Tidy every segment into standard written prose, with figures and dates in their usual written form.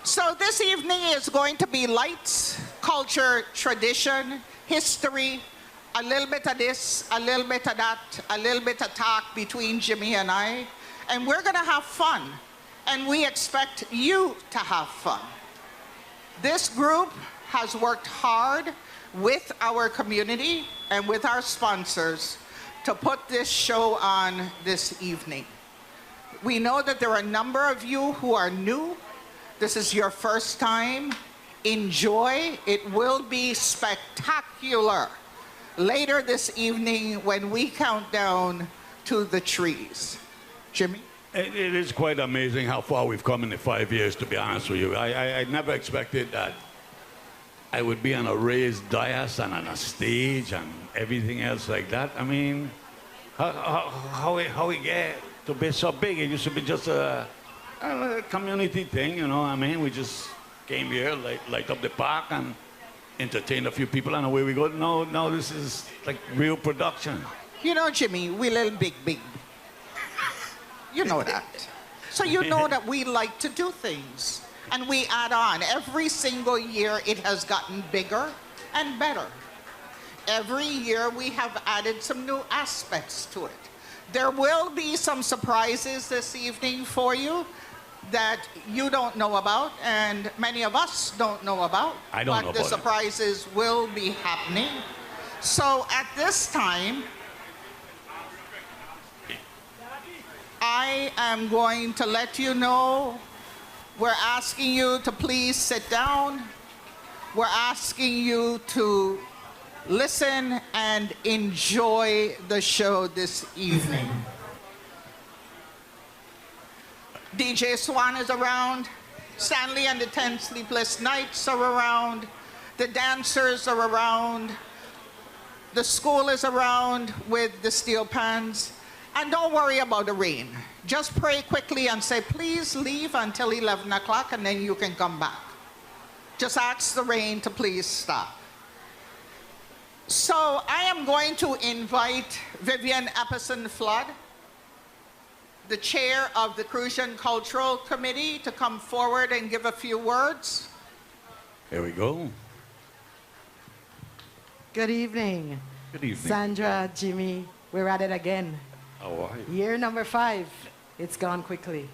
So this evening is going to be lights, culture, tradition, history, a little bit of this, a little bit of that, a little bit of talk between Jimmy and I. And we're going to have fun. And we expect you to have fun. This group has worked hard with our community and with our sponsors to put this show on this evening. We know that there are a number of you who are new. This is your first time. Enjoy. It will be spectacular later this evening when we count down to the trees. Jimmy? It is quite amazing how far we've come in the 5 years, to be honest with you. I never expected that I would be on a raised dais and on a stage and everything else like that. I mean, how we get to be so big? It used to be just a community thing, you know. I mean, we just came here, light up the park and entertain a few people and away we go. No, this is like real production. You know, Jimmy, we little big. You know that. So you know that we like to do things. And we add on. Every single year it has gotten bigger and better. Every year we have added some new aspects to it. There will be some surprises this evening for you that you don't know about and many of us don't know about. I don't know about But the surprises will be happening. So at this time, I am going to let you know we're asking you to please sit down. We're asking you to listen and enjoy the show this evening. DJ Swan is around. Stanley and the 10 Sleepless Nights are around. The dancers are around. The school is around with the steel pans. And don't worry about the rain. Just pray quickly and say, please leave until 11 o'clock and then you can come back. Just ask the rain to please stop. So I am going to invite Vivian Epperson-Flood, the chair of the Crucian Cultural Committee, to come forward and give a few words. Here we go. Good evening. Good evening. Sandra, Jimmy, we're at it again. How are you? Year number 5. It's gone quickly.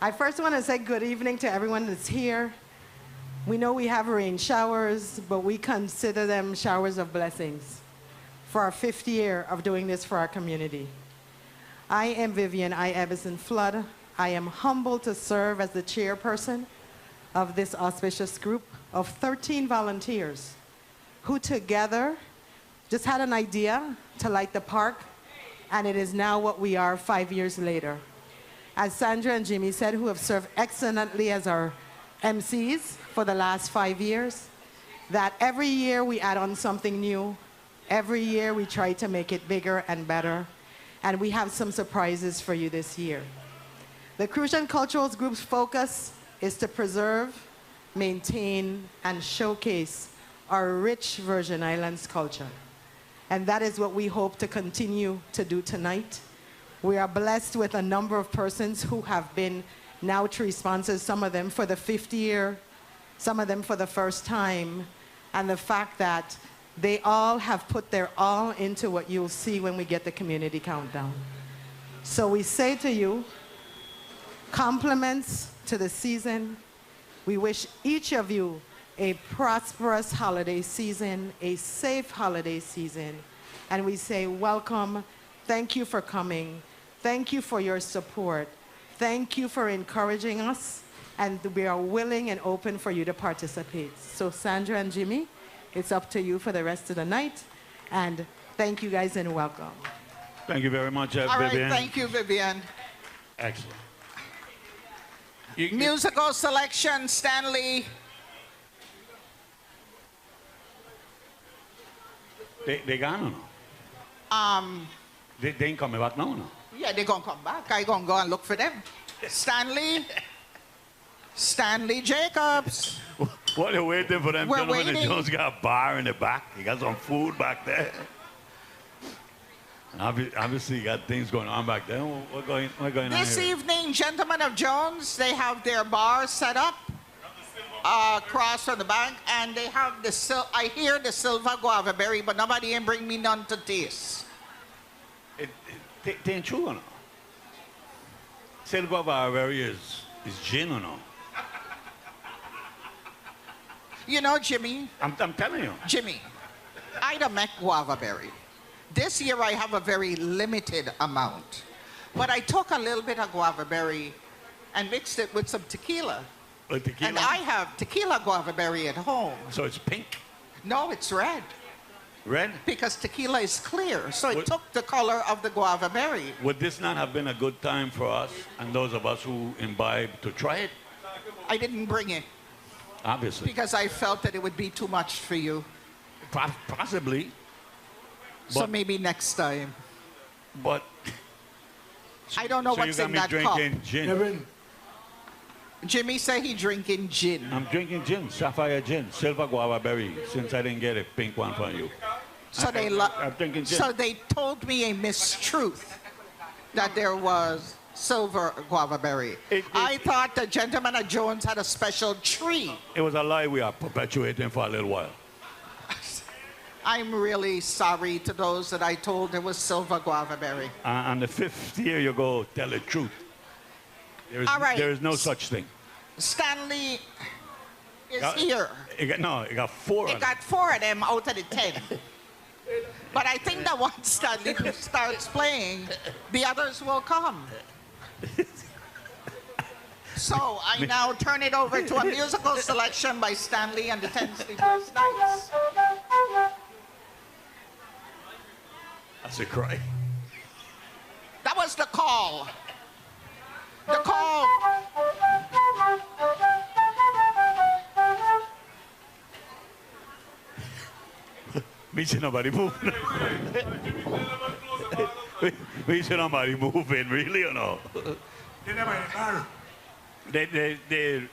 I first want to say good evening to everyone that's here. We know we have rain showers, but we consider them showers of blessings for our 5th year of doing this for our community. I am Vivian Epperson-Flood. I am humbled to serve as the chairperson of this auspicious group of 13 volunteers who together just had an idea to light the park, and it is now what we are 5 years later. As Sandra and Jimmy said, who have served excellently as our MCs for the last 5 years, that every year we add on something new. Every year we try to make it bigger and better. And we have some surprises for you this year. The Crucian Cultural Group's focus is to preserve, maintain, and showcase our rich Virgin Islands culture. And that is what we hope to continue to do tonight. We are blessed with a number of persons who have been now tree sponsors, some of them for the 5th year, some of them for the first time, and the fact that they all have put their all into what you'll see when we get the community countdown. So we say to you, compliments to the season. We wish each of you a prosperous holiday season, a safe holiday season. And we say welcome, thank you for coming, thank you for your support, thank you for encouraging us, and we are willing and open for you to participate. So Sandra and Jimmy, it's up to you for the rest of the night, and thank you guys and welcome. Thank you very much, All Vivian. right, thank you, Vivian. Excellent. Musical selection, Stanley. They gone or no? They ain't coming back now, no? Yeah, they're going to come back. I'm going to go and look for them. Stanley Jacobs. What are you waiting for them? We're Gentlemen, waiting. Jones got a bar in the back. He got some food back there. Obviously, you got things going on back there. What going on This here? evening, Gentlemen of Jones, they have their bar set up across from the bank, and they have I hear the silver guava berry, but nobody ain't bring me none to taste. It ain't true or no? Silver Bavaria is gin or no? You know, Jimmy, I'm telling you. Jimmy, I don't make guava berry. This year I have a very limited amount. But I took a little bit of guava berry and mixed it with some tequila. With tequila? And I have tequila guava berry at home. So it's pink? No, it's red. Red? Because tequila is clear, so it What- took the color of the guava berry. Would this not have been a good time for us and those of us who imbibe to try it? I didn't bring it Obviously. because I felt that it would be too much for you. Possibly. So But- maybe next time. But I don't know so you what's got in me that cup. drinking gin. Kevin, Jimmy said he drinking gin. I'm drinking gin, sapphire gin, silver guava berry, since I didn't get a pink one from you. So I'm drinking gin. So they told me a mistruth that there was silver guava berry. I thought the Gentleman of Jones had a special tree. It was a lie we are perpetuating for a little while. I'm really sorry to those that I told there was silver guava berry. And the fifth year you go, tell the truth. All right. There is no such thing. Stanley is Got- here. It got four It of them. got 4 of them out of the 10. But I think that once Stanley starts playing, the others will come. So I now turn it over to a musical selection by Stanley and the 10 Sleepless Nights. That's a cry. That was the call. The call. Me see nobody moving. We see nobody moving, really or no? they never in bar. They,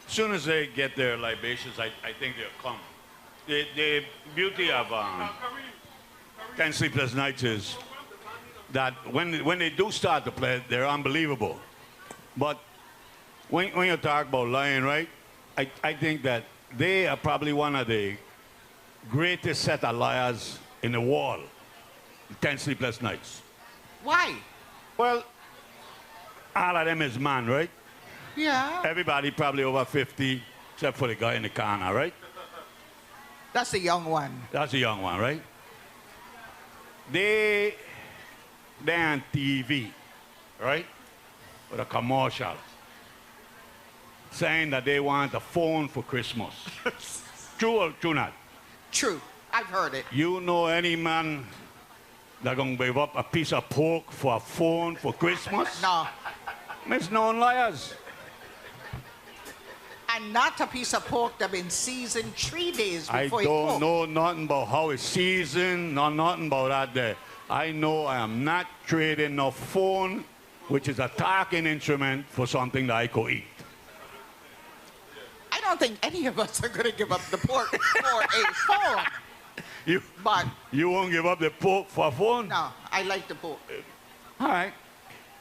soon as they get their libations, I think they'll come. The beauty of 10 Sleepless Nights is that when they do start to play, they're unbelievable. But when you talk about lying, right, I think that they are probably one of the greatest set of liars in the world. 10 Sleepless Nights. Why? Well, all of them is man, right? Yeah. Everybody probably over 50, except for the guy in the corner, right? That's the young one. That's a young one, right? They're on TV, right? With a commercial saying that they want a phone for Christmas. True or true not? True. I've heard it. You know any man that gonna give up a piece of pork for a phone for Christmas? No. It's known liars. And not a piece of pork that been seasoned 3 days I before you don't cook. know nothing about how it's seasoned, nothing about that there. I know I am not trading no phone, which is a talking instrument, for something that I could eat. I don't think any of us are going to give up the pork for a phone. But You won't give up the pork for a phone? no, I like the pork. All right.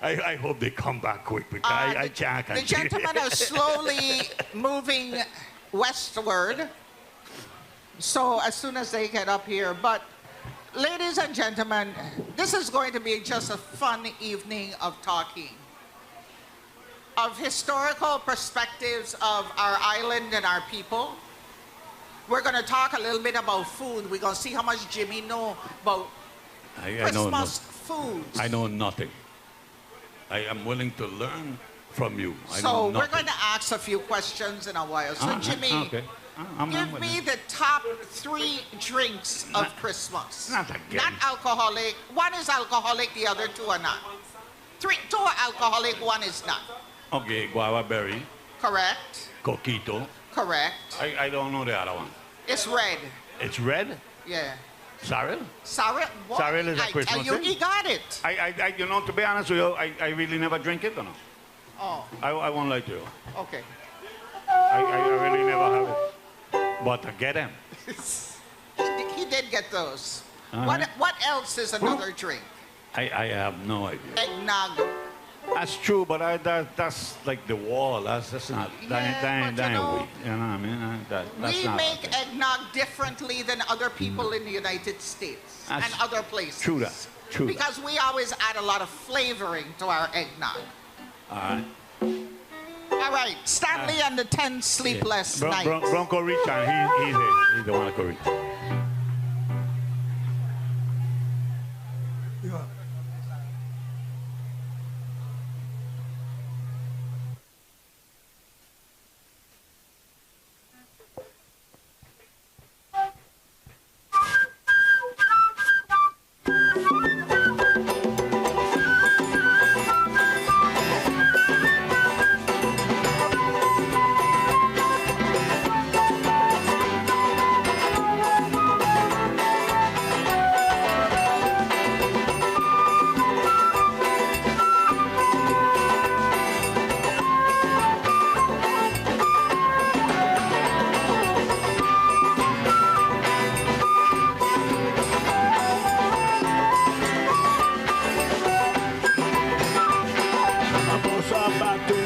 I hope they come back quick because I can't The continue. gentlemen are slowly moving westward. So as soon as they get up here, but ladies and gentlemen, this is going to be just a fun evening of talking, of historical perspectives of our island and our people. We're going to talk a little bit about food. We're going to see how much Jimmy know about I know Christmas foods. I know nothing. I am willing to learn from you. I So know we're nothing. going to ask a few questions in a while. So Jimmy, Okay. I'm give with me you. the top 3 drinks of Christmas. not again. Not alcoholic. One is alcoholic, the other 2 are not. 2 are alcoholic, 1 is not. Okay, guava berry, Correct? coquito. Correct. I don't know the other one. It's red. It's red? Yeah. Sorrel? Sorry. What? Sorrel is a Christmas You thing? got it. You know, to be honest with you, I really never drink it, or no? Oh, I won't lie to you. okay. I really never have it. But I get them. He did get those. All What, right. what else is another drink? I have no idea. Eggnog. That's true, but that's like the wall. That's not Yeah, but you know, wheat. You know what I mean? That's We not make eggnog differently than other people in the United States and That's other places. true that. True that. Because we always add a lot of flavoring to our eggnog. All right. All right, Stanley and the 10 Sleepless Nights. Bronco Rich, and he's here. He's the one that go reach. Yeah.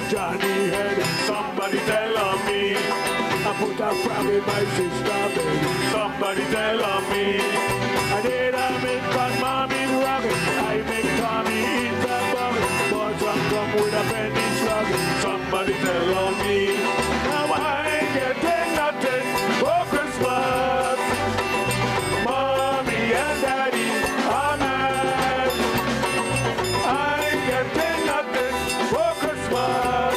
Johnny head, somebody tell on me. I put a frog in my sister bed, somebody tell on me. I did a make fun mommy's rocket, I make Tommy eat the bug. Boys some come with a penny slug, somebody tell on me. Now I ain't getting nothing for Christmas. Mommy and Daddy are mad. I ain't getting nothing for Christmas.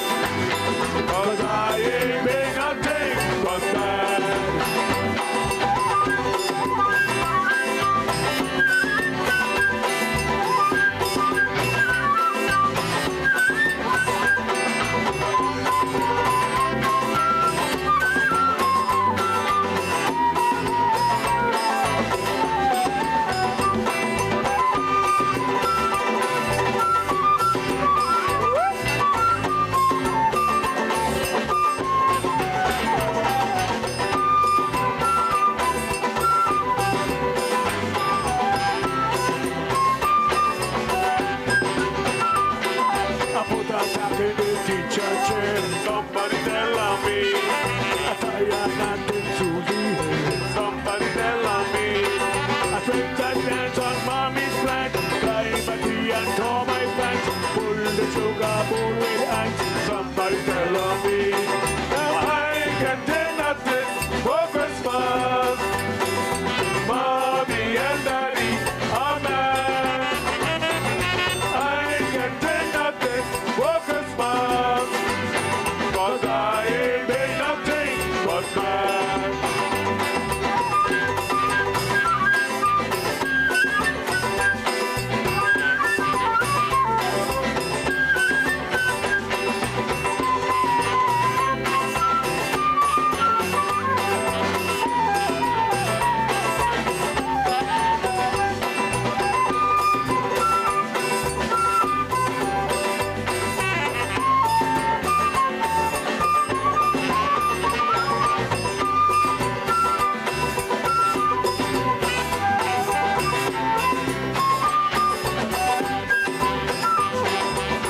'Cause I ain't been nothing but bad. I put a tap in the teacher chair, somebody tell on me. I tie a knot in Susie's hair, somebody tell on me. I spent a dance on mommy's flank, climb a tree and tore my pants, pull the sugar bowl with hands, somebody tell on me. Now I ain't getting nothing for Christmas. Mommy and Daddy are mad. I ain't getting nothing for Christmas. 'Cause I ain't been nothing but bad.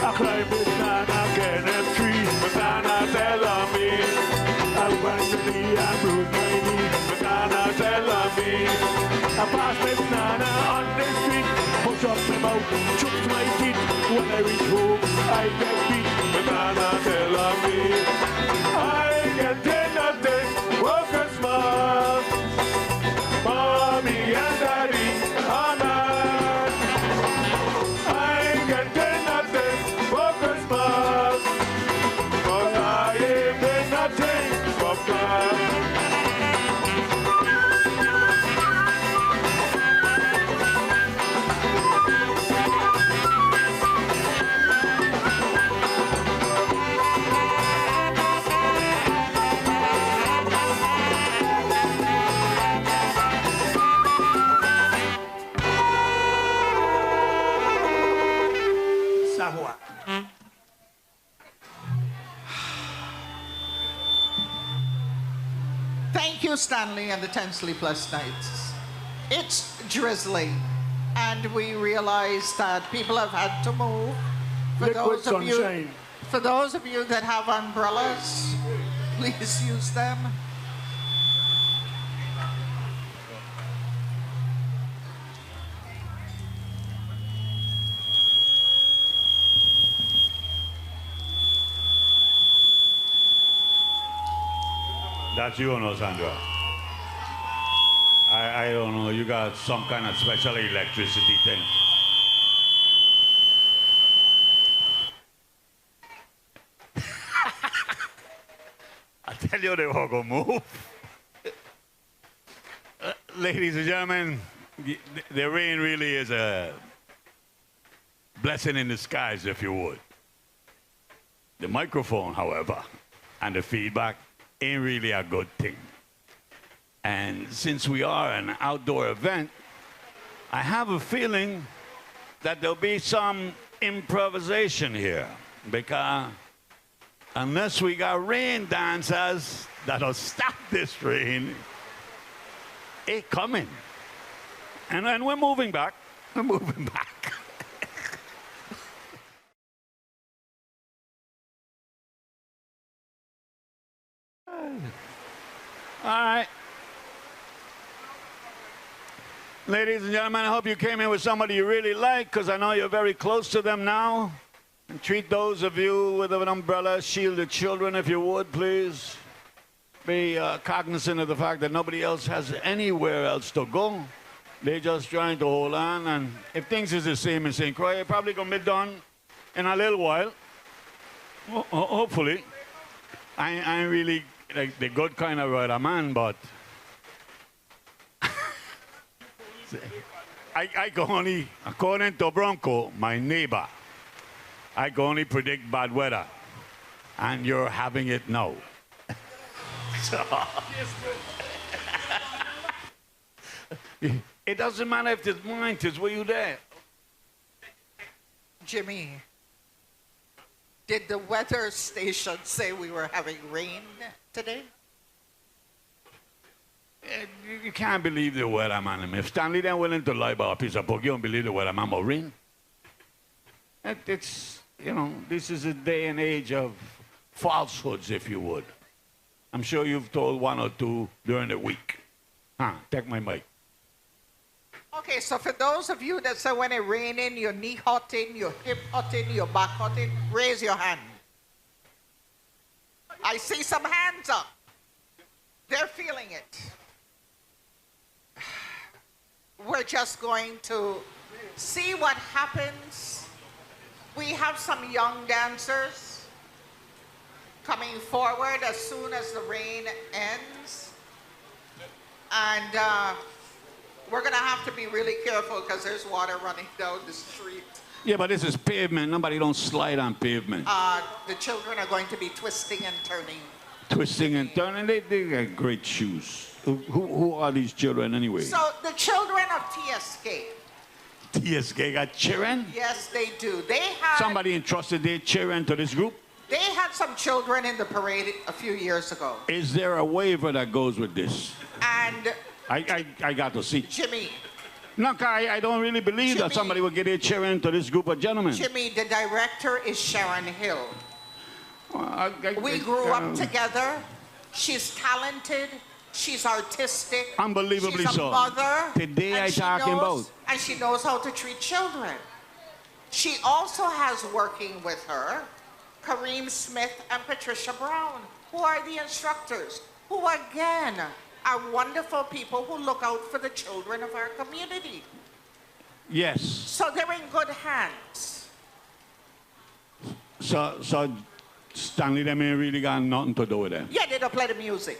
I climb this banana cannon tree, banana tell on me. I bend the knee and bruise my knee, banana tell on me. I pass my banana on the street, push up my mouth, chucks my teeth. When I reach home, I get beat, banana tell on me. I ain't getting nothing for Christmas. Mommy and Daddy are mad. I ain't getting nothing for Christmas. 'Cause I ain't been nothing but bad. Savoir. Thank you, Stanley and the 10 Sleepless Nights. It's drizzling, and we realize that people have had to move. Liquid sunshine. For those of you that have umbrellas, please use them. That's you, no, Sandra. I don't know. You got some kind of special electricity thing. I tell you, they were going to move. Ladies and gentlemen, the rain really is a blessing in disguise, if you would. The microphone, however, and the feedback ain't really a good thing. And since we are an outdoor event, I have a feeling that there'll be some improvisation here, because unless we got rain dancers that'll stop this rain, it's coming. And we're moving back. We're moving back. All right. Ladies and gentlemen, I hope you came in with somebody you really like, because I know you're very close to them now. And treat those of you with an umbrella, shield the children if you would, please. Be cognizant of the fact that nobody else has anywhere else to go. They're just trying to hold on. And if things is the same in St. Croix, it's probably going to be done in a little while. Hopefully. I ain't really like the good kind of rider man, but I can only, according to Bronco, my neighbor, I can only predict bad weather. And you're having it now. So, it doesn't matter if it's mine, it's were you there? Jimmy, did the weather station say we were having rain today? You can't believe the weatherman. If Stanley then willing to lie about a piece of book, you don't believe the weatherman will rain. It's, you know, this is a day and age of falsehoods, if you would. I'm sure you've told one or two during the week. Take my mic. Okay, so for those of you that say when it raining, your knee hurting, your hip hurting, your back hurting, raise your hand. I see some hands up. They're feeling it. We're just going to see what happens. We have some young dancers coming forward as soon as the rain ends. And we're going to have to be really careful because there's water running down the street. Yeah, but this is pavement. Nobody don't slide on pavement. The children are going to be twisting and turning. Twisting and turning. They got great shoes. Who are these children anyway? So the children of TSK. TSK got children? Yes, they do. They had Somebody entrusted their children to this group? They had some children in the parade a few years ago. Is there a waiver that goes with this? And I got to see. Jimmy. No, I don't really believe that somebody would get their children to this group of gentlemen. Jimmy, the director is Sharon Hill. We grew up together. She's talented. She's artistic. Unbelievably She's a so. mother. Today I talking about. And she knows how to treat children. She also has working with her Kareem Smith and Patricia Brown, who are the instructors, who again are wonderful people who look out for the children of our community. Yes. So they're in good hands. So Stanley, them ain't really got nothing to do with them. Yeah, they don't play the music.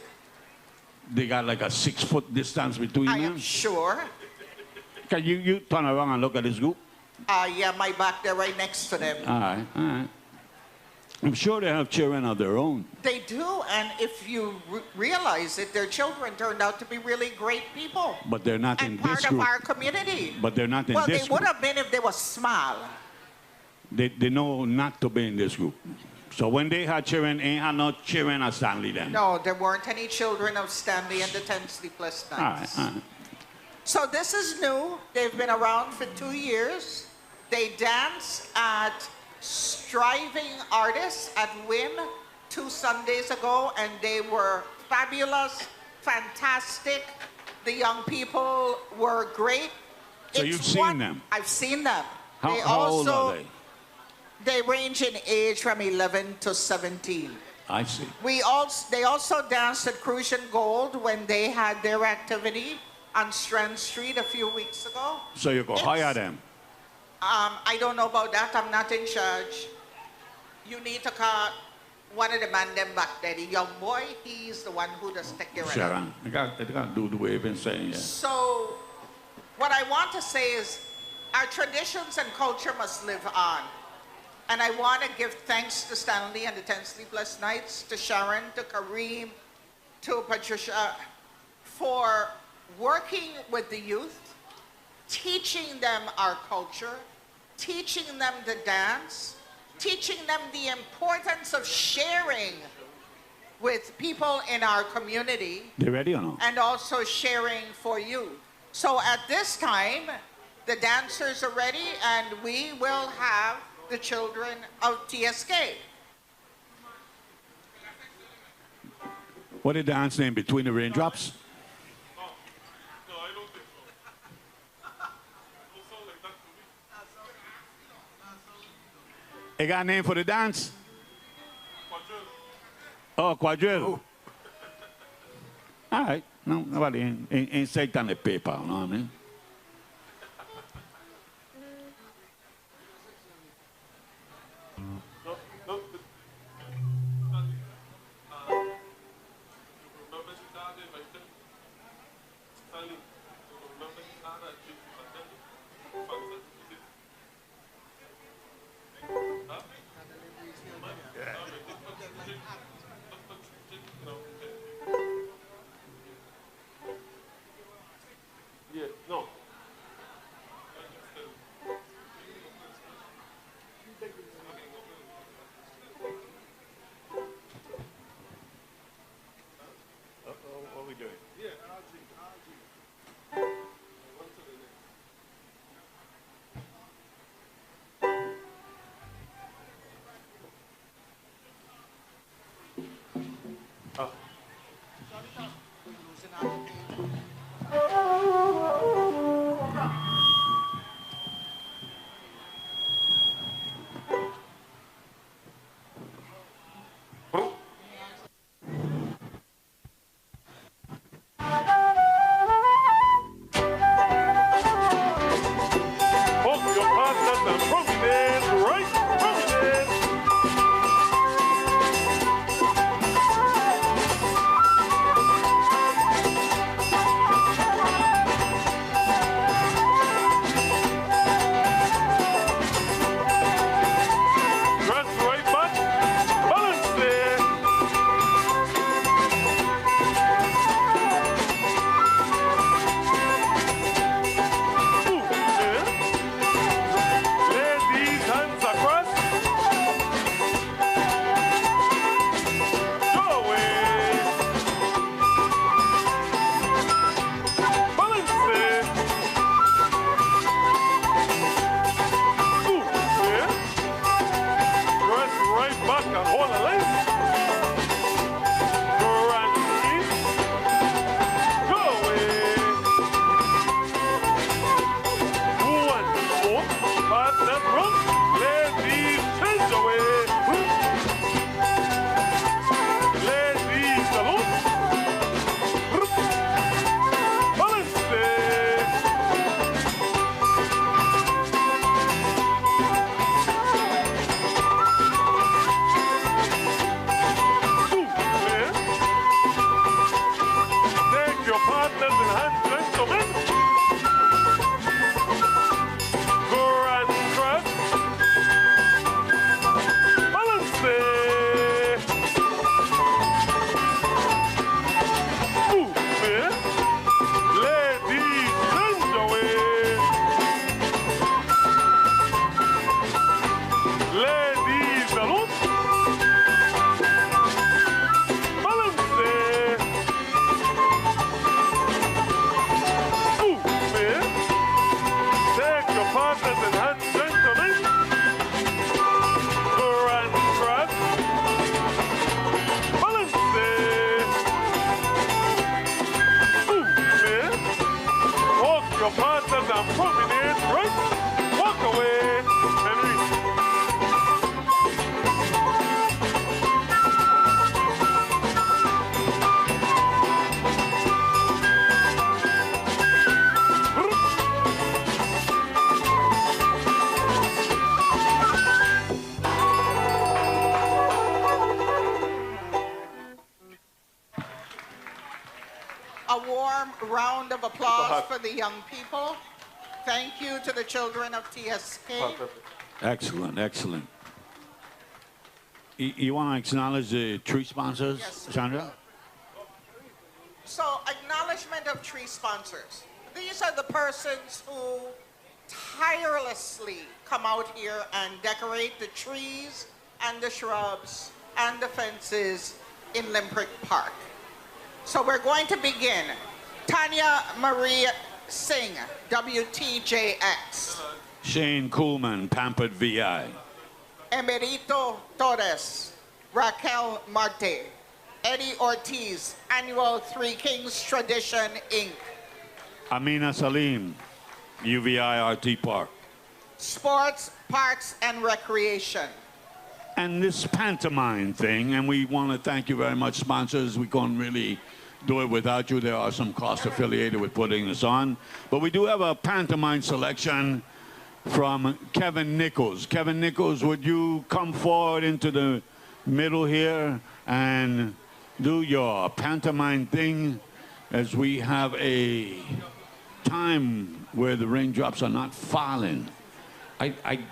They got like a 6-foot distance between them. I am sure. Can you turn around and look at this group? Yeah, my back, they're right next to them. All right, all right. I'm sure they have children of their own. They do, and if you realize it, their children turned out to be really great people. But they're not in this group. And part of our community. But they're not in this group. Well, they would have been if they were small. They know not to be in this group. So when they had children, ain't had no children of Stanley then? No, there weren't any children of Stanley and the 10 Sleepless Nights. All right, all right. So this is new. They've been around for 2 years. They danced at Striving Artists at Wynn 2 Sundays ago, and they were fabulous, fantastic. The young people were great. So you've seen them? I've seen them. How old are they? They range in age from 11 to 17. I see. They also danced at Crucian Gold when they had their activity on Strand Street a few weeks ago. So you go hire them? I don't know about that. I'm not in charge. You need to call one of the man them back there. The young boy, he's the one who does take care of Sharon, they got to do the way you've been saying. Yeah. So what I want to say is our traditions and culture must live on. And I want to give thanks to Stanley and the 10 Sleepless Nights, to Sharon, to Kareem, to Patricia, for working with the youth, teaching them our culture, teaching them the dance, teaching them the importance of sharing with people in our community. They ready or not? And also sharing for you. So at this time, the dancers are ready, and we will have the children of TSK. What is the dance name? Between the Raindrops? No, I don't think so. Don't sound like that to me. You got a name for the dance? Quadrille. Oh, quadrille. All right. No, nobody ain't said on the paper, you know what I mean? Yeah, no. your partners and prominent, right? Walk away and reach. A warm round of applause for the young people. Thank you to the children of TSK. Excellent, excellent. You want to acknowledge the tree sponsors, Yes. Sandra? So, acknowledgement of tree sponsors. These are the persons who tirelessly come out here and decorate the trees and the shrubs and the fences in Limpricht Park. So we're going to begin. Tanya Marie Singh, WTJX. Shane Coolman, Pampered VI. Emerito Torres, Raquel Marte. Eddie Ortiz, Annual Three Kings Tradition, Inc. Amina Salim, UVI RT Park. Sports, Parks, and Recreation. And this pantomime thing, and we want to thank you very much, sponsors. We can't really do it without you. There are some costs affiliated with putting this on. But we do have a pantomime selection from Kevin Nichols. Kevin Nichols, would you come forward into the middle here and do your pantomime thing as we have a time where the raindrops are not falling? I've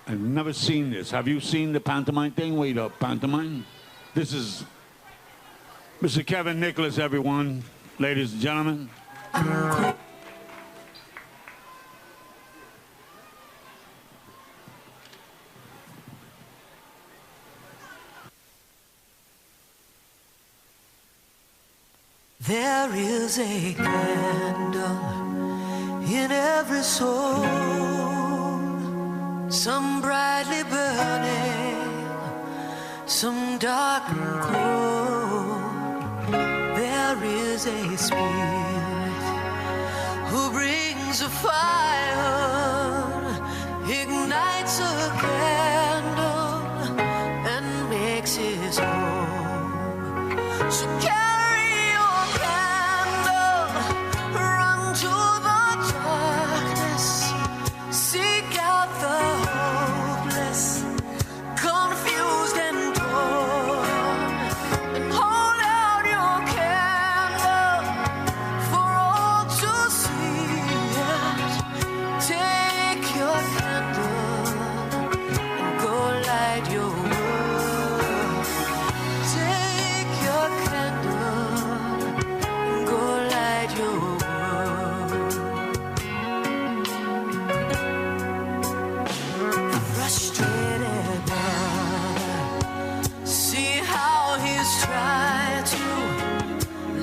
never seen this. Have you seen the pantomime thing? Wait up, pantomime? This is Mr. Kevin Nicholas, everyone, ladies and gentlemen. There is a candle in every soul, some brightly burning, some dark and cold. There is a spirit who brings a fire, ignites a candle, and makes his home. So carry your candle, run to the darkness, seek out the hopeless, confused and torn, and hold out your candle for all to see it. Take your candle and go light your world. Take your candle and go light your world. Frustrated man, see how he's trying to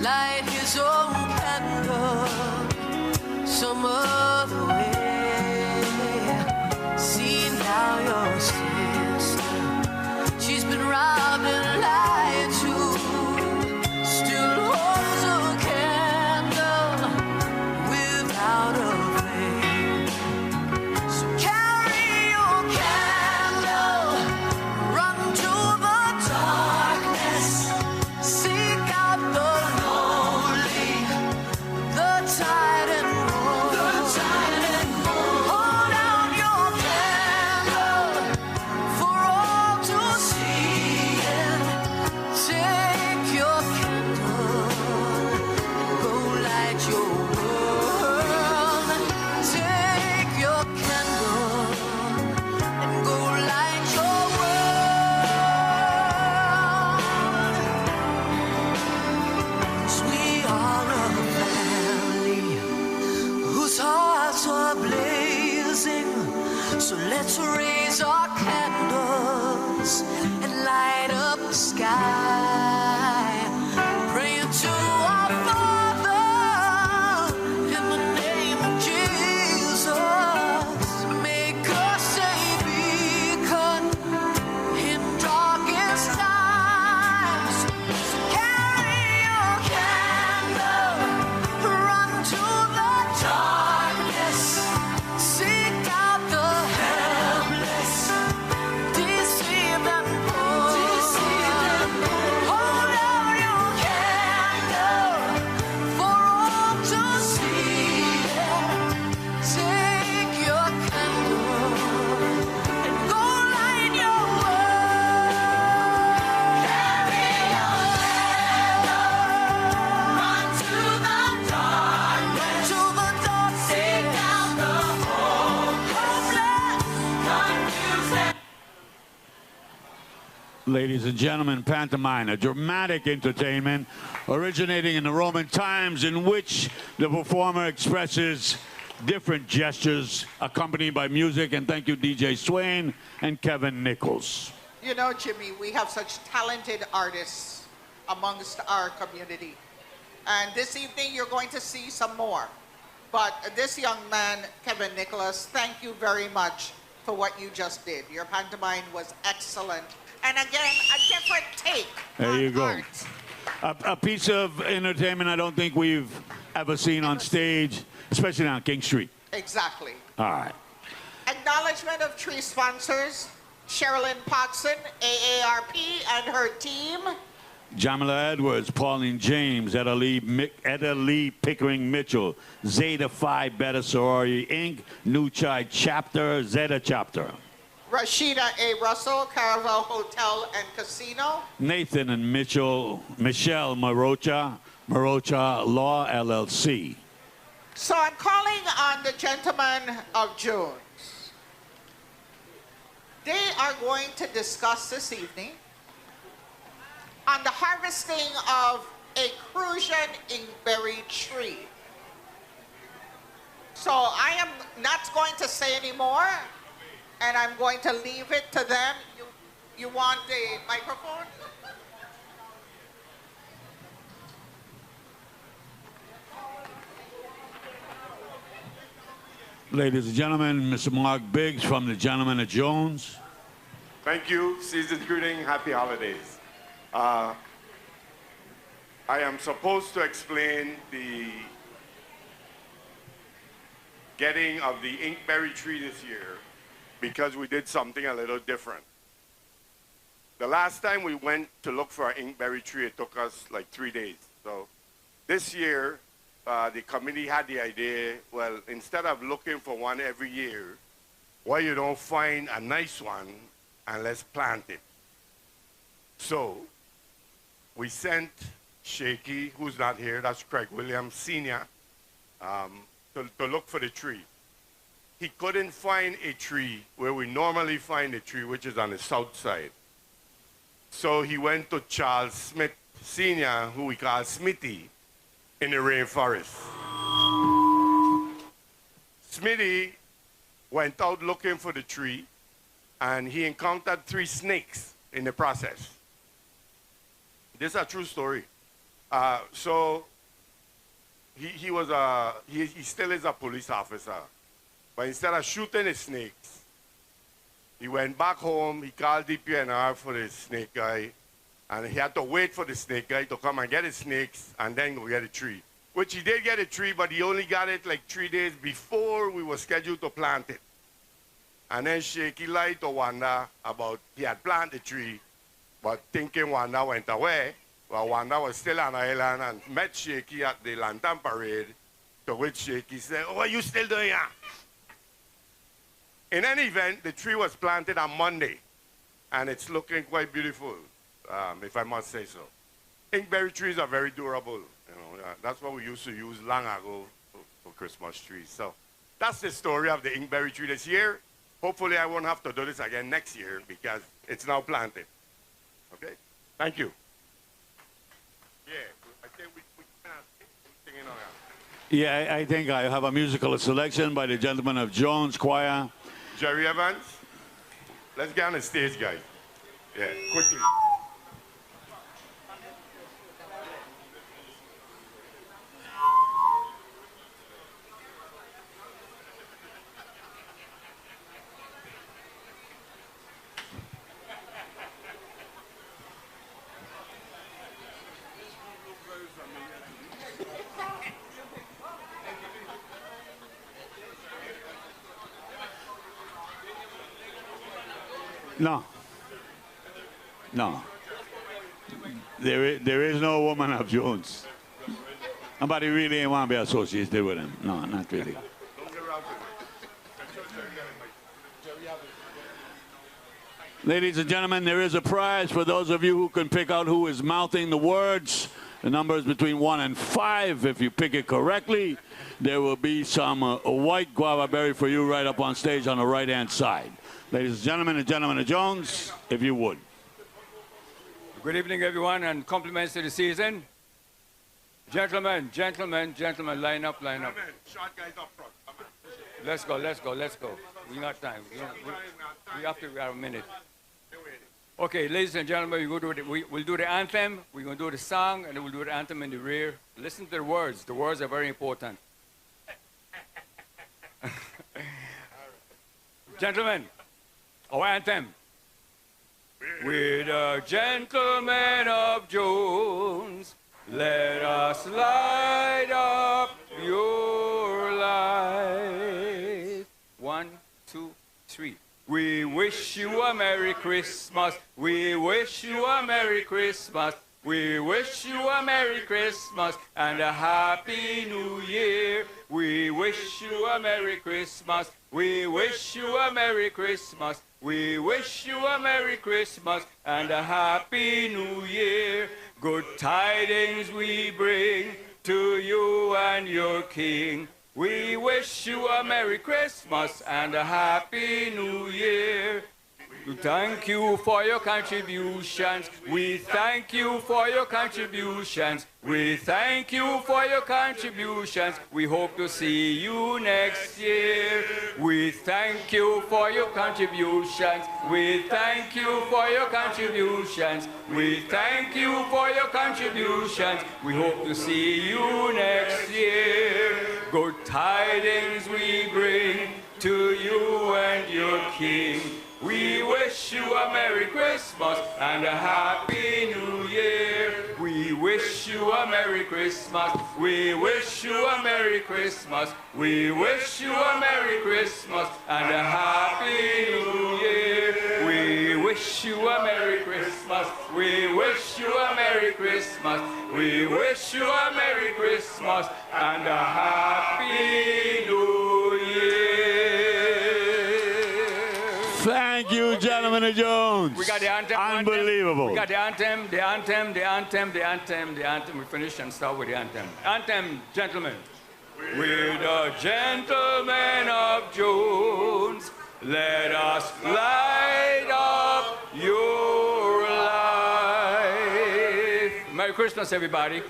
light his own candle some other way. See now your sister, she's been robbed and lied to, still holds a candle without a flame. So carry your candle, run to the darkness, seek out the lonely, the tired and worn. Hold out your candle for all to see, and take your candle, go light your world. Take your candle and go light your world. 'Cause we are a family whose hearts are blazing. So let's raise our candles and light up the sky, praying to our Father in the name of Jesus. Make us a beacon in darkest times. So carry your candle, run to the darkness. Ladies and gentlemen, pantomime, a dramatic entertainment originating in the Roman times in which the performer expresses different gestures accompanied by music. And thank you, DJ Swain and Kevin Nichols. You know, Jimmy, we have such talented artists amongst our community. And this evening, you're going to see some more. But this young man, Kevin Nicholas, thank you very much for what you just did. Your pantomime was excellent. And again, a different take There on you go. art. A piece of entertainment I don't think we've ever seen on stage, especially on King Street. Exactly. All right. Acknowledgement of three sponsors, Sherilyn Potson, AARP, and her team. Jamila Edwards, Pauline James, Etta Lee Pickering Mitchell, Zeta Phi Beta Sorority Inc., New Chai Chapter, Zeta Chapter. Rashida A. Russell, Caravel Hotel and Casino. Nathan and Michelle Marocha Law LLC. So I'm calling on the gentlemen of Jones. They are going to discuss this evening on the harvesting of a Crucian inkberry tree. So I am not going to say any more, and I'm going to leave it to them. You want the microphone? Ladies and gentlemen, Mr. Mark Biggs from the Gentlemen of Jones. Thank you. Season's greeting. Happy holidays. I am supposed to explain the getting of the inkberry tree this year because we did something a little different. The last time we went to look for our inkberry tree, it took us like 3 days. So this year, the committee had the idea, well, instead of looking for one every year, why you don't find a nice one and let's plant it. So we sent Shaky, who's not here, that's Craig Williams Sr., to look for the tree. He couldn't find a tree where we normally find a tree, which is on the south side. So he went to Charles Smith Sr., who we call Smithy, in the rainforest. Smithy went out looking for the tree, and he encountered 3 snakes in the process. This is a true story. So he still is a police officer, but instead of shooting the snakes, he went back home, he called DPNR for the snake guy, and he had to wait for the snake guy to come and get the snakes and then go get a tree. Which he did get a tree, but he only got it like 3 days before we were scheduled to plant it. And then Shaky lied to Wanda about he had planted the tree, but thinking Wanda went away. Well, Wanda was still on the island and met Shaky at the Lantern Parade, to which Shaky said, "Oh, what are you still doing here?" In any event, the tree was planted on Monday, and it's looking quite beautiful, if I must say so. Inkberry trees are very durable. You know, that's what we used to use long ago for Christmas trees. So that's the story of the inkberry tree this year. Hopefully I won't have to do this again next year because it's now planted. Okay? Thank you. Yeah, I think we can sing on that. Yeah, I think I have a musical selection by the Gentlemen of Jones Choir. Jerry Evans, let's get on the stage, guys. Yeah, quickly. No. No. There is no woman of Jones. Nobody really want to be associated with him. No, not really. Ladies and gentlemen, there is a prize for those of you who can pick out who is mouthing the words. The number is between 1 and 5. If you pick it correctly, there will be some white guava berry for you right up on stage on the right-hand side. Ladies and gentlemen of Jones, if you would. Good evening, everyone, and compliments to the season. Gentlemen, line up. Short guys up front. Come on. Let's go. We got time. We have a minute. Okay, ladies and gentlemen, we'll do the anthem, we're going to do the song, and then we'll do the anthem in the rear. Listen to the words. The words are very important. Gentlemen, our anthem. We're the gentlemen of Jones. Let us light up your life. 1, 2, 3. We wish you a Merry Christmas. We wish you a Merry Christmas. We wish you a Merry Christmas and a Happy New Year. We wish you a Merry Christmas. We wish you a Merry Christmas. We wish you a Merry Christmas and a Happy New Year. Good tidings we bring to you and your King. We wish you a Merry Christmas and a Happy New Year. We thank you for your contributions. We thank you for your contributions. We thank you for your contributions. We hope to see you next year. We thank you for your contributions. We thank you for your contributions. We thank you for your contributions. We hope to see you next year. Good tidings we bring to you and your King. We wish you a Merry Christmas and a Happy New Year. We wish you a Merry Christmas. We wish you a Merry Christmas. We wish you a Merry Christmas and a Happy New Year. We wish you a Merry Christmas. We wish you a Merry Christmas. We wish you a Merry Christmas and a Happy New Year. Thank you, gentlemen of Jones. We got the anthem. Unbelievable. We got the anthem. We finish and start with the anthem. Anthem, gentlemen. We're the gentlemen of Jones. Let us light up your life. Merry Christmas, everybody.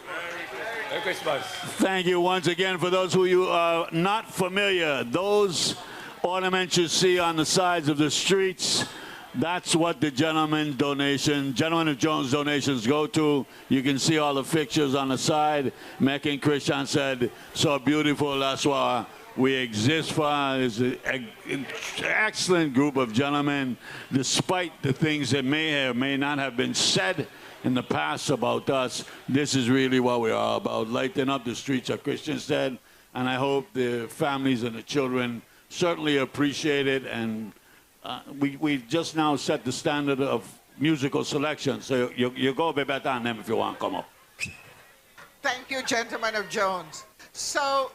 Merry Christmas. Thank you once again. For those who you are not familiar, those ornaments you see on the sides of the streets, that's what the gentlemen of Jones donations go to. You can see all the fixtures on the side. Mac and Crucian said, so beautiful, that's why we exist for. It's an excellent group of gentlemen, despite the things that may or may not have been said in the past about us. This is really what we are about, lighting up the streets, as Christian said, and I hope the families and the children certainly appreciate it, and we just now set the standard of musical selection, so you go a bit better on them if you want to come up. Thank you, gentlemen of Jones. So,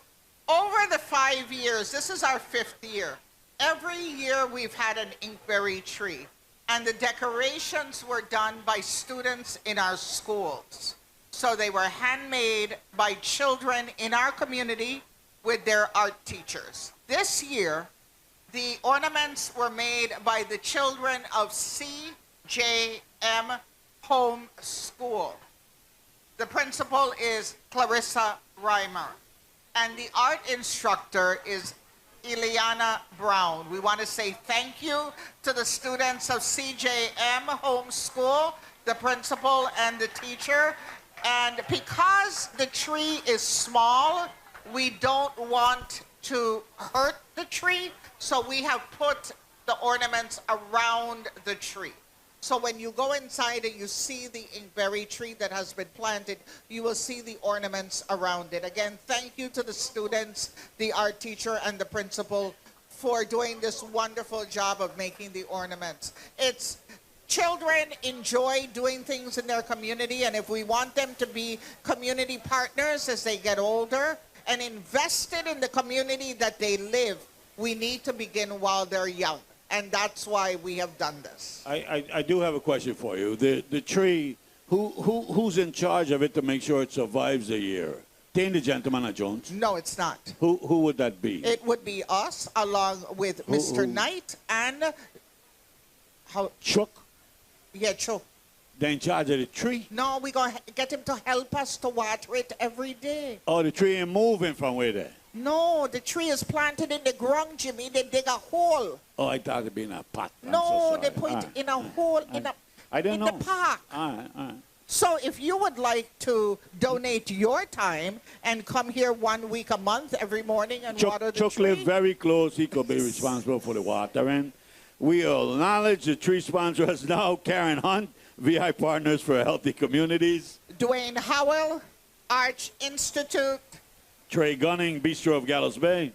over the 5 years, this is our 5th year. Every year we've had an inkberry tree, and the decorations were done by students in our schools. So they were handmade by children in our community with their art teachers. This year, the ornaments were made by the children of CJM Home School. The principal is Clarissa Reimer, and the art instructor is Ileana Brown. We want to say thank you to the students of CJM Home School, the principal and the teacher. And because the tree is small, we don't want to hurt the tree, so we have put the ornaments around the tree. So when you go inside and you see the inkberry tree that has been planted, you will see the ornaments around it. Again, thank you to the students, the art teacher, and the principal for doing this wonderful job of making the ornaments. Children enjoy doing things in their community, and if we want them to be community partners as they get older and invested in the community that they live, we need to begin while they're young. And that's why we have done this. I do have a question for you. The tree, who's in charge of it to make sure it survives a year? The gentleman at Jones? No, it's not. Who would that be? It would be us, along with Mr. Knight and... Chuck? Yeah, Chuck. They're in charge of the tree? No, we're going to get him to help us to water it every day. Oh, the tree ain't moving from where there? No, the tree is planted in the ground, Jimmy. They dig a hole. Oh, I thought it'd be in a pot. No, they put it in a hole I don't know. the park. All right. So if you would like to donate your time and come here 1 week a month every morning and water the Chuck tree. live very close. He could be responsible for the watering. We acknowledge the tree sponsors now, Karen Hunt, VI Partners for Healthy Communities. Dwayne Howell, Arch Institute. Trey Gunning, Bistro of Gallows Bay.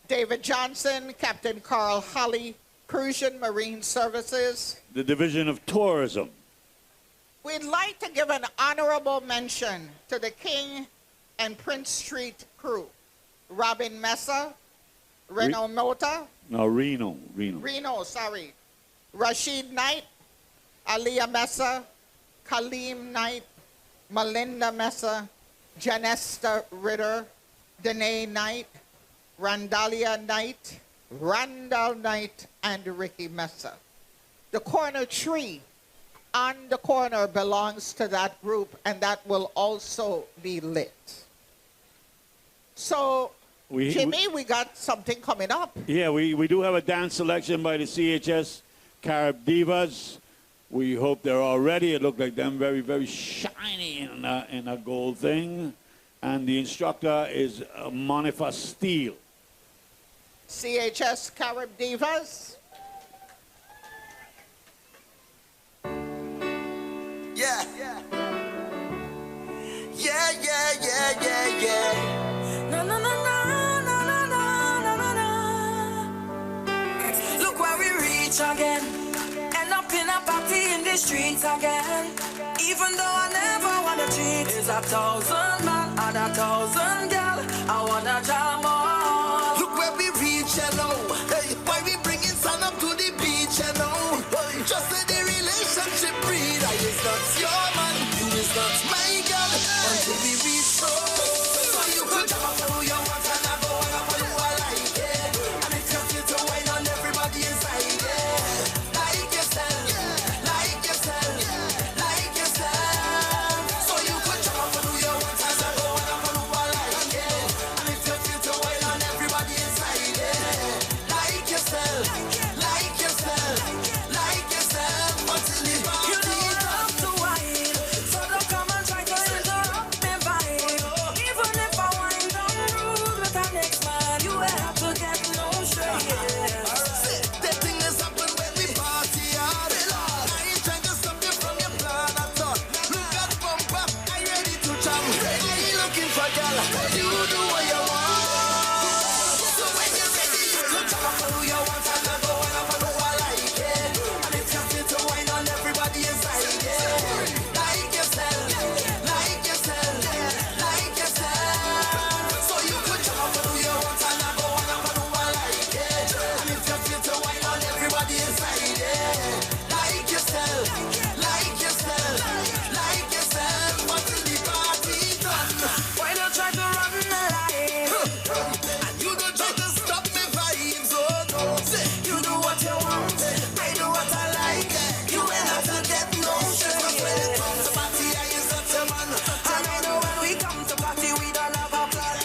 David Johnson, Captain Carl Holly, Crucian Marine Services. The Division of Tourism. We'd like to give an honorable mention to the King and Prince Street crew. Robin Mesa, Reno Mota. No, Reno. Rashid Knight, Aliyah Mesa, Kaleem Knight, Melinda Mesa, Janesta Ritter, Danae Knight, Randalia Knight, Randall Knight, and Ricky Mesa. The corner tree on the corner belongs to that group, and that will also be lit. So, Jimmy, we got something coming up. Yeah, we do have a dance selection by the CHS Carib Divas. We hope they're all ready. It looked like them very, very shiny in a gold thing. And the instructor is Monifa Steele. CHS Carib Divas. Yeah. No. Look where we reach again. End up in a party in the streets again. Even though I never wanna cheat, it's 1,000 man and 1,000 girl. I wanna jam on. Look where we reach, you know. Hey, why we bringing sun up to the beach, you know. Just let the relationship breathe. I is not your man, you is not my girl. Until we reach home. So you could jump up who you want and I go and up who I like it. And if you feel to wine on everybody inside it. Like yourself. So you could jump up who you want and I go and up who I like it. And if you feel to wine on everybody inside it. Like yourself. Until the party. You don't have to wine. So don't come and try to interrupt me vibe. Even if I wind down rude with our next man, you will have to get no shade. The thing is happen when we party hard. I ain't trying to stop you from your plan at all. Look at bumper, I ready to jam. I ain't looking for girl. You do what you want. So when you're ready, you can jump up who you want and I go and up who I like it. And if you feel to wine on everybody inside it. Like yourself. So you could jump up who you want and I go and up who I like it. And if you feel to wine on everybody inside it. Like yourself. Until the party done. Why don't try to run the line? And you don't try to stop me vibes, oh no. You do what you want, I do what I like. You ain't have to get no shit. But when it comes to party, I is not your man. And I know when we come to party, we don't have a plan.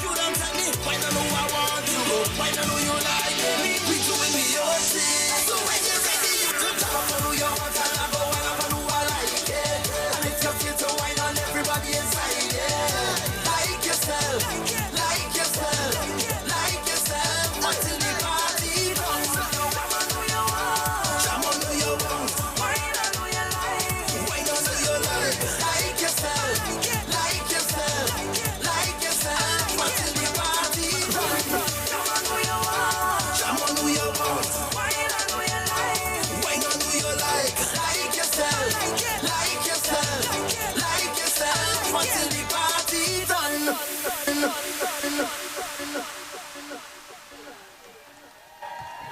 You don't tell me, why don't know I want you, why don't know you like me. We doing me your thing. So when you're ready, you can jump up who you want and I go and up who I like it. And if you feel to wine on everybody inside it. Like yourself. Until the party done. Jam on who you want. Wine on who you like. Like yourself. Until the party done. Jam on who you want. Wine on who you like. Like yourself. Until the party done.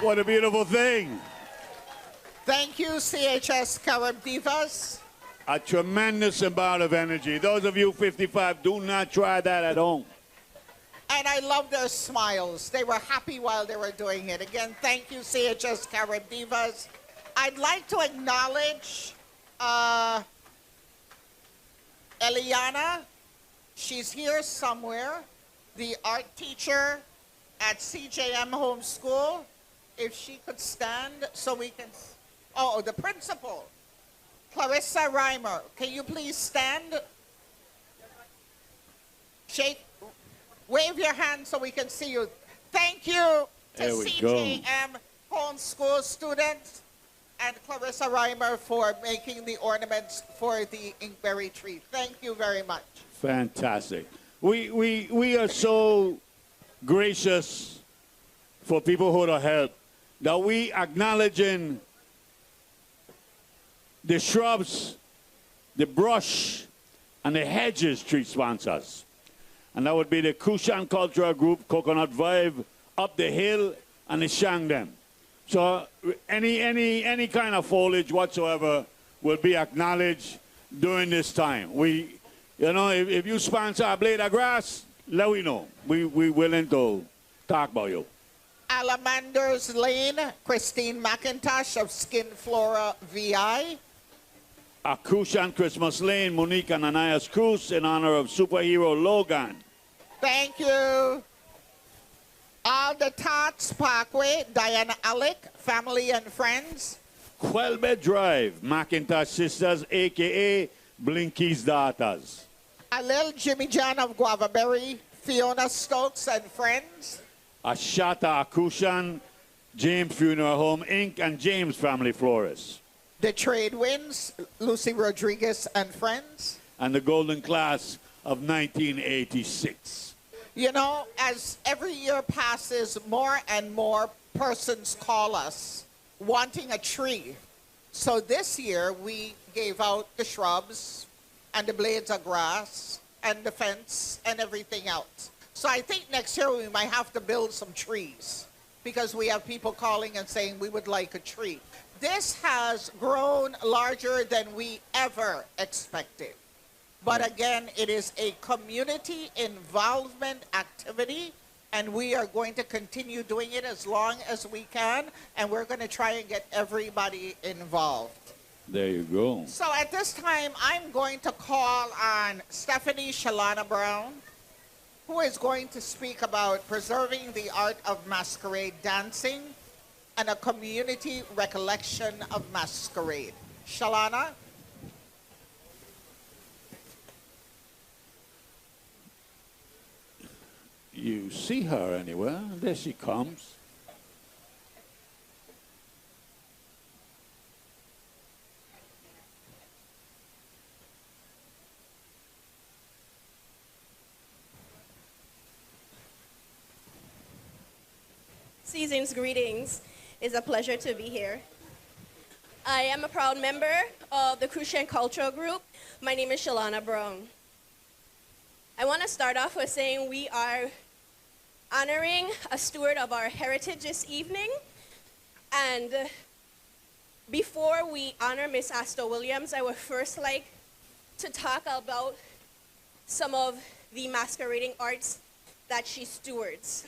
What a beautiful thing. Thank you, CHS Carib Divas. A tremendous amount of energy. Those of you 55, do not try that at home. And I love their smiles. They were happy while they were doing it. Again, thank you, CHS Carib Divas. I'd like to acknowledge Eliana, she's here somewhere, the art teacher at CJM Homeschool. If she could stand so we can... Oh, the principal, Clarissa Reimer. Can you please stand? Shake, wave your hand so we can see you. Thank you to There we go. CJM Homeschool students and Clarissa Reimer for making the ornaments for the inkberry tree. Thank you very much. Fantastic. We are so gracious for people who to help that we acknowledging the shrubs, the brush, and the hedges tree sponsors. And that would be the Crucian Cultural Group, Coconut Vibe, Up the Hill, and the Shangdem. So any kind of foliage whatsoever will be acknowledged during this time. We, you know, if you sponsor a blade of grass, let we know. We willing to talk about you. Alamanders Lane, Christine McIntosh of Skin Flora VI. A Crucian Christmas Lane, Monique and Ananias Cruz in honor of superhero Logan. Thank you. All the Tots Parkway, Diana Alec, family and friends. Quelbet Drive, McIntosh Sisters, a.k.a. Blinky's Daughters. A little Jimmy John of Guavaberry, Fiona Stokes and friends. Ashata Akushan, James Funeral Home, Inc., and James Family Florist. The Trade Winds, Lucy Rodriguez and friends. And the Golden Class of 1986. You know, as every year passes, more and more persons call us wanting a tree. So this year, we gave out the shrubs and the blades of grass and the fence and everything else. So I think next year we might have to build some trees because we have people calling and saying we would like a tree. This has grown larger than we ever expected. But again, it is a community involvement activity, and we are going to continue doing it as long as we can, and we're going to try and get everybody involved. There you go. So at this time, I'm going to call on Stephanie Shalana Brown, who is going to speak about preserving the art of masquerade dancing and a community recollection of masquerade. Shalana? You see her anywhere? There she comes. Season's greetings. It's a pleasure to be here. I am a proud member of the Crucian Cultural Group. My name is Shalana Brown. I want to start off with saying we are honoring a steward of our heritage this evening. And before we honor Miss Astor Williams, I would first like to talk about some of the masquerading arts that she stewards.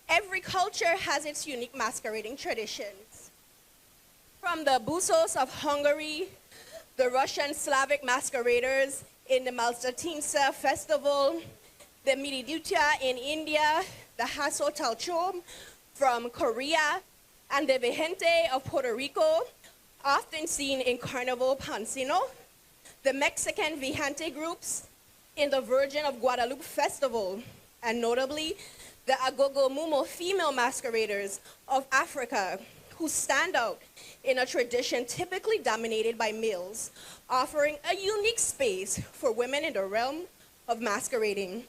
Every culture has its unique masquerading traditions. From the Busos of Hungary, the Russian Slavic masqueraders in the Malstatinsa festival, the Miridutia in India, the Haso Talchom from Korea, and the Vejente of Puerto Rico, often seen in Carnival Pansino, the Mexican Vejente groups in the Virgin of Guadalupe festival, and notably, the Agogo Mumo female masqueraders of Africa, who stand out in a tradition typically dominated by males, offering a unique space for women in the realm of masquerading.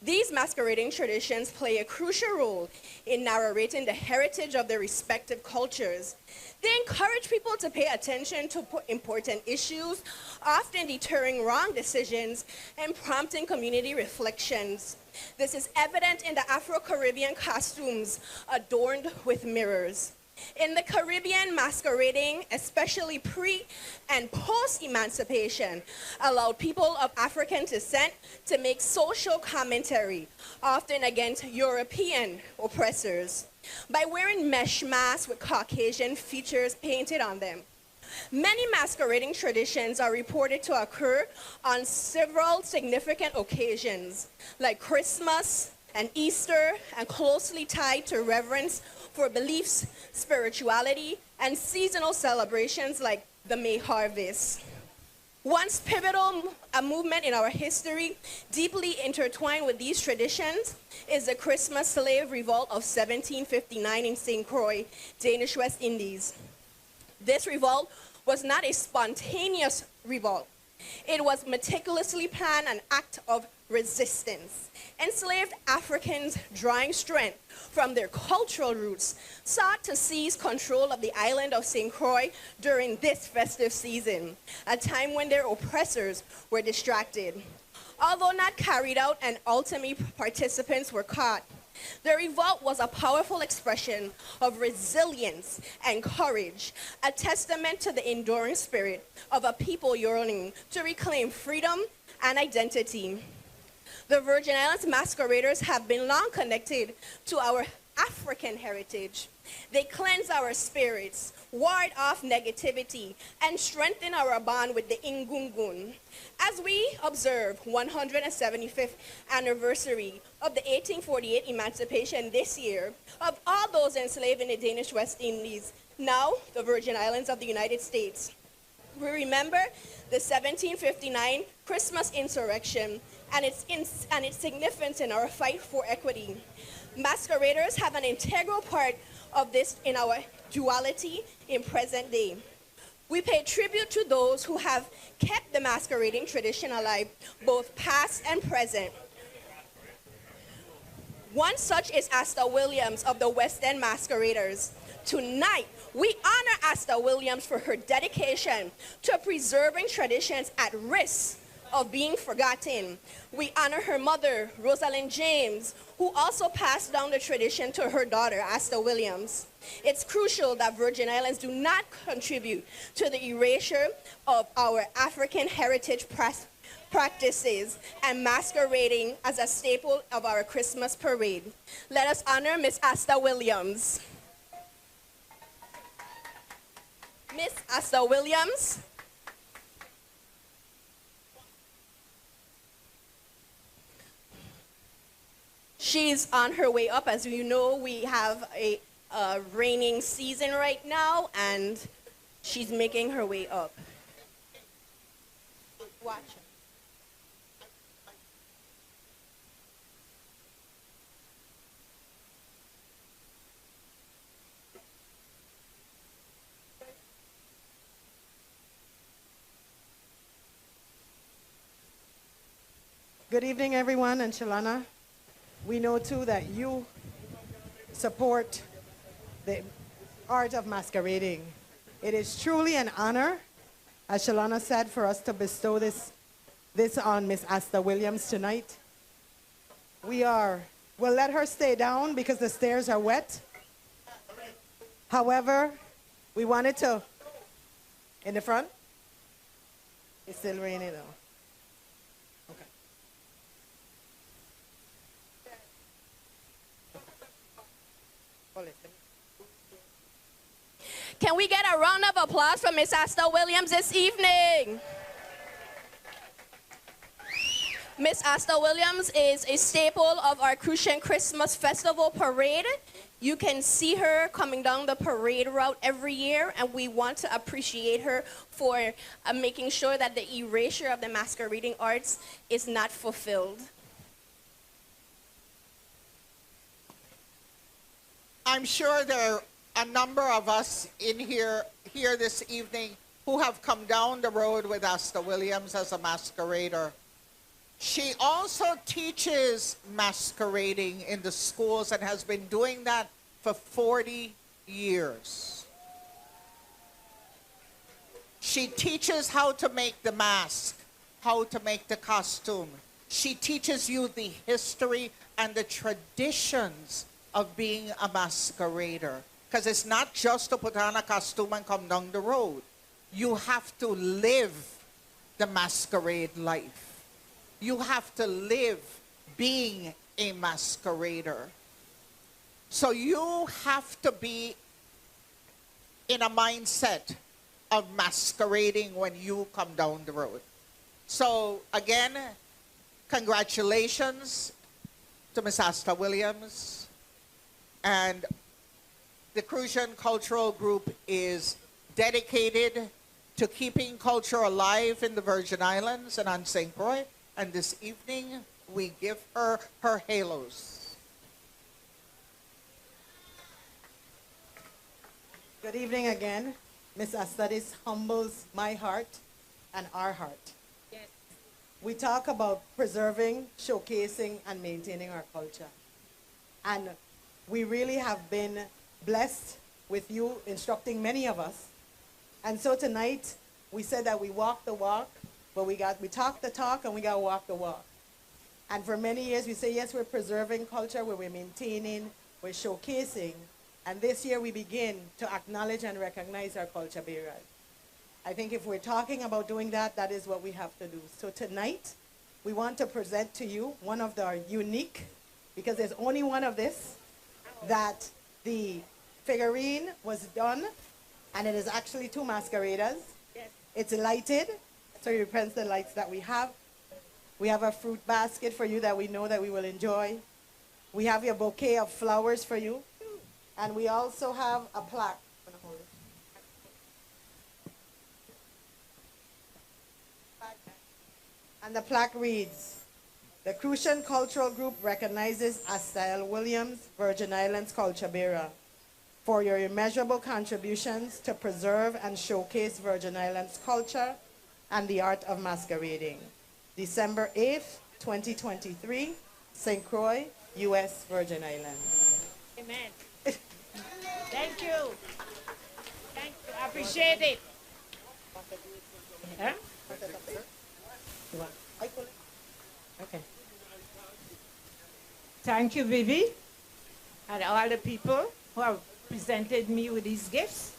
These masquerading traditions play a crucial role in narrating the heritage of their respective cultures. They encourage people to pay attention to important issues, often deterring wrong decisions and prompting community reflections. This is evident in the Afro-Caribbean costumes adorned with mirrors. In the Caribbean, masquerading, especially pre- and post-emancipation, allowed people of African descent to make social commentary, often against European oppressors, by wearing mesh masks with Caucasian features painted on them. Many masquerading traditions are reported to occur on several significant occasions, like Christmas and Easter, and closely tied to reverence for beliefs, spirituality, and seasonal celebrations like the May harvest. Once pivotal movement in our history, deeply intertwined with these traditions, is the Christmas slave revolt of 1759 in St. Croix, Danish West Indies. This revolt was not a spontaneous revolt. It was meticulously planned an act of resistance. Enslaved Africans, drawing strength from their cultural roots, sought to seize control of the island of St. Croix during this festive season, a time when their oppressors were distracted. Although not carried out and ultimately participants were caught, the revolt was a powerful expression of resilience and courage, a testament to the enduring spirit of a people yearning to reclaim freedom and identity. The Virgin Islands masqueraders have been long connected to our African heritage. They cleanse our spirits, ward off negativity, and strengthen our bond with the Ingungun. As we observe 175th anniversary of the 1848 emancipation this year of all those enslaved in the Danish West Indies, now the Virgin Islands of the United States, we remember the 1759 Christmas insurrection and its significance in our fight for equity. Masqueraders have an integral part of this in our duality in present day. We pay tribute to those who have kept the masquerading tradition alive, both past and present. One such is Asta Williams of the West End Masqueraders. Tonight, we honor Asta Williams for her dedication to preserving traditions at risk of being forgotten. We honor her mother, Rosalind James, who also passed down the tradition to her daughter, Asta Williams. It's crucial that Virgin Islands do not contribute to the erasure of our African heritage practices and masquerading as a staple of our Christmas parade. Let us honor Miss Asta Williams. Miss Asta Williams. She's on her way up. As you know, we have a raining season right now, and she's making her way up. Watch her. Good evening, everyone, and Shalana. We know, too, that you support the art of masquerading. It is truly an honor, as Shalana said, for us to bestow this on Miss Asta Williams tonight. We'll let her stay down because the stairs are wet. However, we wanted to, in the front? It's still raining, though. Can we get a round of applause for Miss Asta Williams this evening? Miss Asta Williams is a staple of our Crucian Christmas Festival parade. You can see her coming down the parade route every year, and we want to appreciate her for making sure that the erasure of the masquerading arts is not fulfilled. I'm sure there are a number of us in here this evening who have come down the road with Asta Williams as a masquerader. She also teaches masquerading in the schools and has been doing that for 40 years. She teaches how to make the mask, how to make the costume. She teaches you the history and the traditions of being a masquerader. Because it's not just to put on a costume and come down the road. You have to live the masquerade life. You have to live being a masquerader. So you have to be in a mindset of masquerading when you come down the road. So again, congratulations to Miss Asta Williams. And the Crucian Cultural Group is dedicated to keeping culture alive in the Virgin Islands and on St. Croix. And this evening, we give her her halos. Good evening again. Miss Asta, this humbles my heart and our heart. Yes. We talk about preserving, showcasing, and maintaining our culture. And we really have been blessed with you instructing many of us. And so tonight, we said that we walk the walk, but we talk the talk, and we got to walk the walk. And for many years, we say, yes, we're preserving culture, we're maintaining, we're showcasing. And this year, we begin to acknowledge and recognize our culture bearers. I think if we're talking about doing that, that is what we have to do. So tonight, we want to present to you one of the unique, because there's only one of this, that the figurine was done, and it is actually two masqueraders. Yes. It's lighted, so it represents the lights that we have. We have a fruit basket for you that we know that we will enjoy. We have your bouquet of flowers for you. And we also have a plaque. I'm gonna hold it. And the plaque reads, the Crucian Cultural Group recognizes Asta Williams, Virgin Islands culture bearer, for your immeasurable contributions to preserve and showcase Virgin Islands culture and the art of masquerading. December 8th, 2023, St. Croix, U.S. Virgin Islands. Amen. Thank you. Thank you. I appreciate it. Huh? Okay. Thank you, Vivi, and all the people who have presented me with these gifts.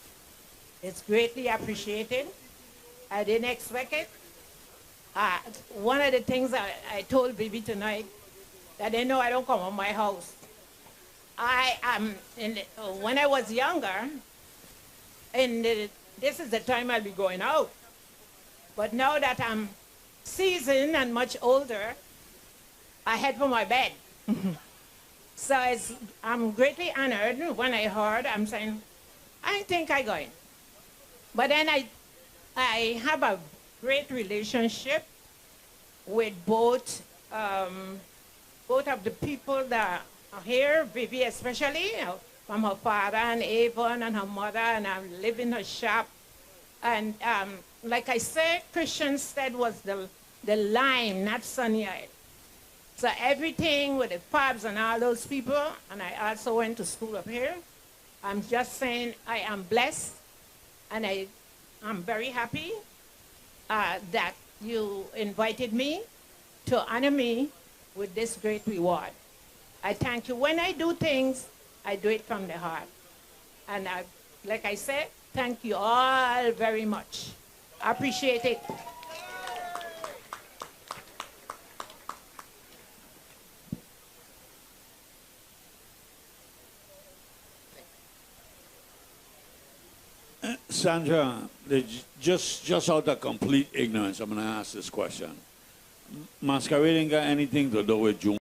It's greatly appreciated. I didn't expect it. One of the things I told Vivi tonight, that they know I don't come on my house. When I was younger, and this is the time I'll be going out. But now that I'm seasoned and much older, I head for my bed. So I'm greatly honored when I heard, I'm saying, I think I'm going. But then I have a great relationship with both of the people that are here, Vivi especially, from her father and Avon and her mother, and I live in her shop. And like I said, Christianstead was the lime, not Sunny Isle. So everything with the Fabs and all those people, and I also went to school up here. I'm just saying I am blessed, and I'm very happy that you invited me to honor me with this great reward. I thank you. When I do things, I do it from the heart. And like I said, thank you all very much. I appreciate it. Sandra, just out of complete ignorance, I'm going to ask this question. Masquerading got anything to do with June?